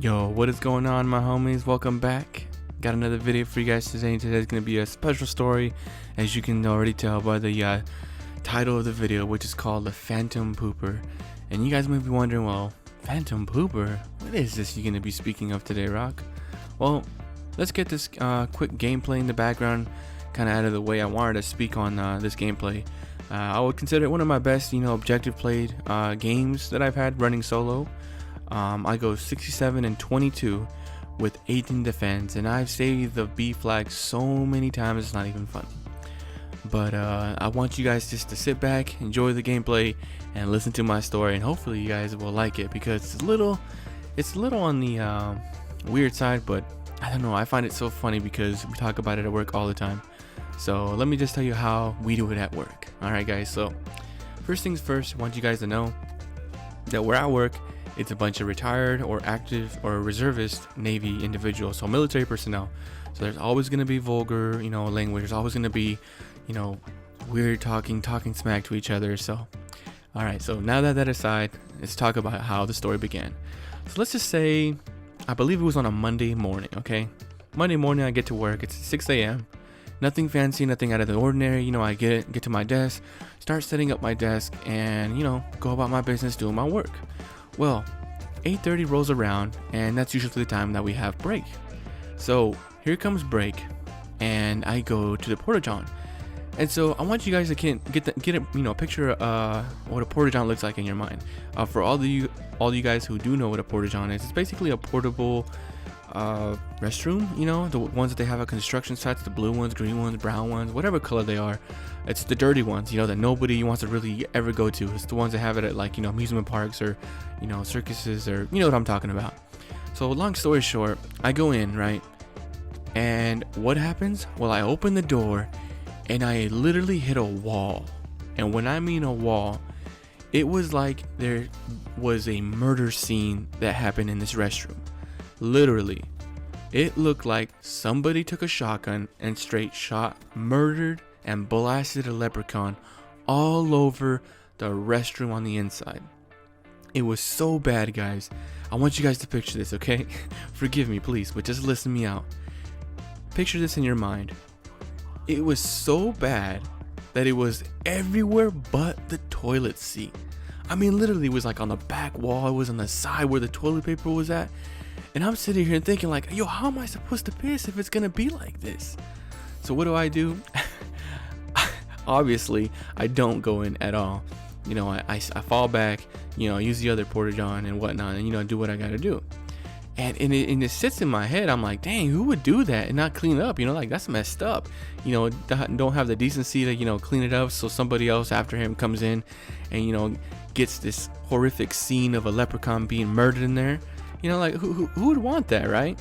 Yo, what is going on, my homies? Welcome back. Got another video for you guys today. Today's gonna be a special story, as you can already tell by the title of the video, which is called The Phantom Pooper. And you guys might be wondering, well, Phantom Pooper? What is this you're gonna be speaking of today, Rock? Well, let's get this quick gameplay in the background kind of out of the way. I wanted to speak on this gameplay. I would consider it one of my best, objective played games that I've had running solo. I go 67 and 22 with 18 defense, and I've saved the B flag so many times it's not even funny. But I want you guys just to sit back, enjoy the gameplay, and listen to my story, and hopefully you guys will like it, because it's a little on the weird side, but I don't know, I find it so funny because we talk about it at work all the time. So let me just tell you how we do it at work. Alright guys, so first things first, I want you guys to know that where I work, it's a bunch of retired or active or reservist Navy individuals, so military personnel. So there's always going to be vulgar, language. There's always going to be, weird talking smack to each other. So, all right. So now that aside, let's talk about how the story began. So let's just say, I believe it was on a Monday morning. Okay, Monday morning, I get to work. It's 6 a.m. Nothing fancy, nothing out of the ordinary. I get to my desk, start setting up my desk, and go about my business, doing my work. Well, 8:30 rolls around, and that's usually the time that we have break. So here comes break, and I go to the porta-john. And so I want you guys to get a picture what a porta-john looks like in your mind. For all you guys who do know what a porta-john is, it's basically a portable restroom. The ones that they have at construction sites, the blue ones, green ones, brown ones, whatever color they are. It's the dirty ones, that nobody wants to really ever go to. It's the ones that have it at amusement parks or circuses, or what I'm talking about. So long story short, I go in, right, and what happens? Well, I open the door and I literally hit a wall. And when I mean a wall, it was like there was a murder scene that happened in this restroom. Literally, it looked like somebody took a shotgun and straight shot, murdered, and blasted a leprechaun all over the restroom on the inside. It was so bad, guys. I want you guys to picture this, okay? Forgive me, please, but just listen me out. Picture this in your mind. It was so bad that it was everywhere but the toilet seat. I mean, literally, it was like on the back wall. It was on the side where the toilet paper was at. And I'm sitting here thinking like, yo, how am I supposed to piss if it's gonna be like this? So what do? Obviously, I don't go in at all. I fall back, use the other porta-john and whatnot, and do what I gotta do. And it sits in my head. I'm like, dang, who would do that and not clean it up? That's messed up. Don't have the decency to clean it up, so somebody else after him comes in and gets this horrific scene of a leprechaun being murdered in there. Who would want that, right?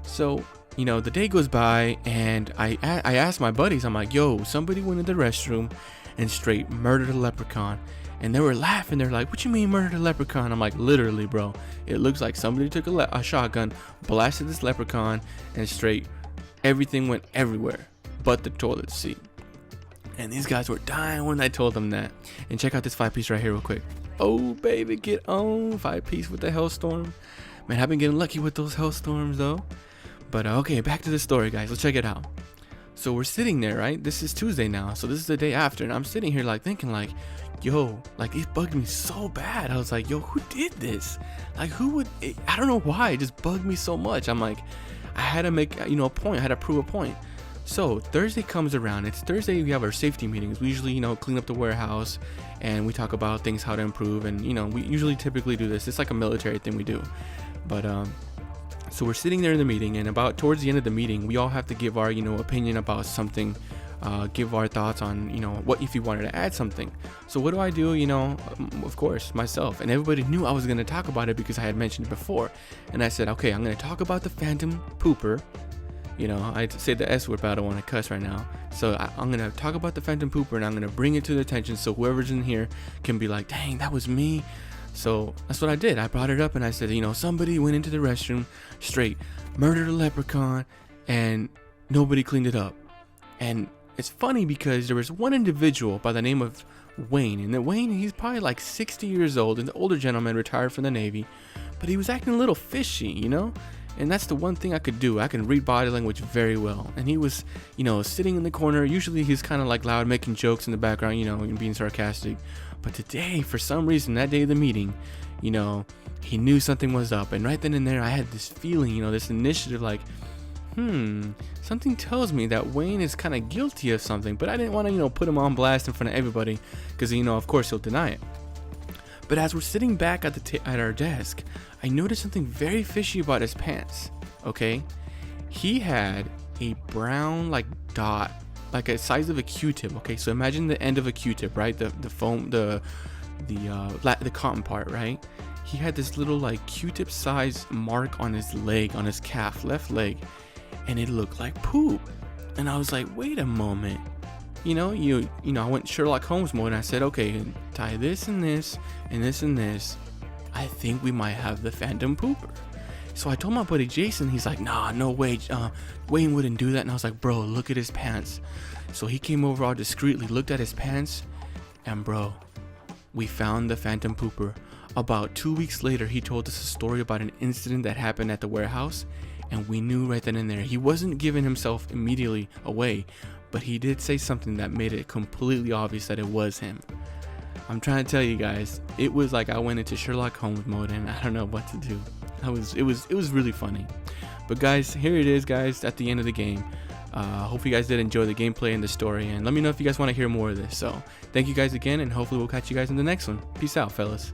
So the day goes by, and I asked my buddies, I'm like, yo, somebody went in the restroom and straight murdered a leprechaun. And they were laughing. They're like, what you mean murdered a leprechaun? I'm like, literally, bro, it looks like somebody took a shotgun, blasted this leprechaun, and straight everything went everywhere but the toilet seat. And these guys were dying when I told them that. And check out this 5-piece right here real quick. Oh baby, get on. 5-piece with the Hellstorm. Man, I've been getting lucky with those Hellstorms though. But okay, back to the story, guys. Let's check it out. So we're sitting there, right? This is Tuesday now, so this is the day after, and I'm sitting here thinking yo, it bugged me so bad. I was like, yo, who did this? Who would? I don't know why. It just bugged me so much. I'm like, I had to make a point. I had to prove a point. So Thursday comes around. It's Thursday. We have our safety meetings. We usually clean up the warehouse, and we talk about things, how to improve, and we usually typically do this. It's like a military thing we do. But so we're sitting there in the meeting, and about towards the end of the meeting, we all have to give our opinion about something, give our thoughts on what if you wanted to add something. So what do? Of course, myself, and everybody knew I was going to talk about it because I had mentioned it before. And I said, okay, I'm going to talk about the Phantom Pooper. I say the S word, but I don't want to cuss right now. So I'm going to talk about the Phantom Pooper, and I'm going to bring it to the attention so whoever's in here can be like, dang, that was me. So that's what I did. I brought it up and I said, somebody went into the restroom, straight murdered a leprechaun, and nobody cleaned it up. And it's funny because there was one individual by the name of Wayne, and Wayne, he's probably like 60 years old, an older gentleman, retired from the Navy, but he was acting a little fishy, you know? And that's the one thing I could do. I can read body language very well. And he was, sitting in the corner. Usually he's kind of like loud, making jokes in the background, and being sarcastic. But today, for some reason, that day of the meeting, he knew something was up. And right then and there, I had this feeling, this initiative like, something tells me that Wayne is kind of guilty of something. But I didn't want to, put him on blast in front of everybody because, of course, he'll deny it. But as we're sitting back at our desk, I noticed something very fishy about his pants. Okay, he had a brown like dot, like a size of a Q-tip. Okay, so imagine the end of a Q-tip, right? The foam, the cotton part, right? He had this little like Q-tip size mark on his leg, on his calf, left leg, and it looked like poop. And I was like, wait a moment. I went Sherlock Holmes mode and I said, okay, tie this and this and this and this. I think we might have the phantom pooper. So I told my buddy Jason, he's like, nah, no way, Wayne wouldn't do that. And I was like, bro, look at his pants. So he came over all discreetly, looked at his pants, and bro, we found the phantom pooper. About 2 weeks later, he told us a story about an incident that happened at the warehouse, and we knew right then and there. He wasn't giving himself immediately away, but he did say something that made it completely obvious that it was him. I'm trying to tell you guys, it was like I went into Sherlock Holmes mode and I don't know what to do. It was really funny. But guys, here it is, guys, at the end of the game. Hope you guys did enjoy the gameplay and the story, and let me know if you guys want to hear more of this. So thank you guys again, and hopefully we'll catch you guys in the next one. Peace out, fellas.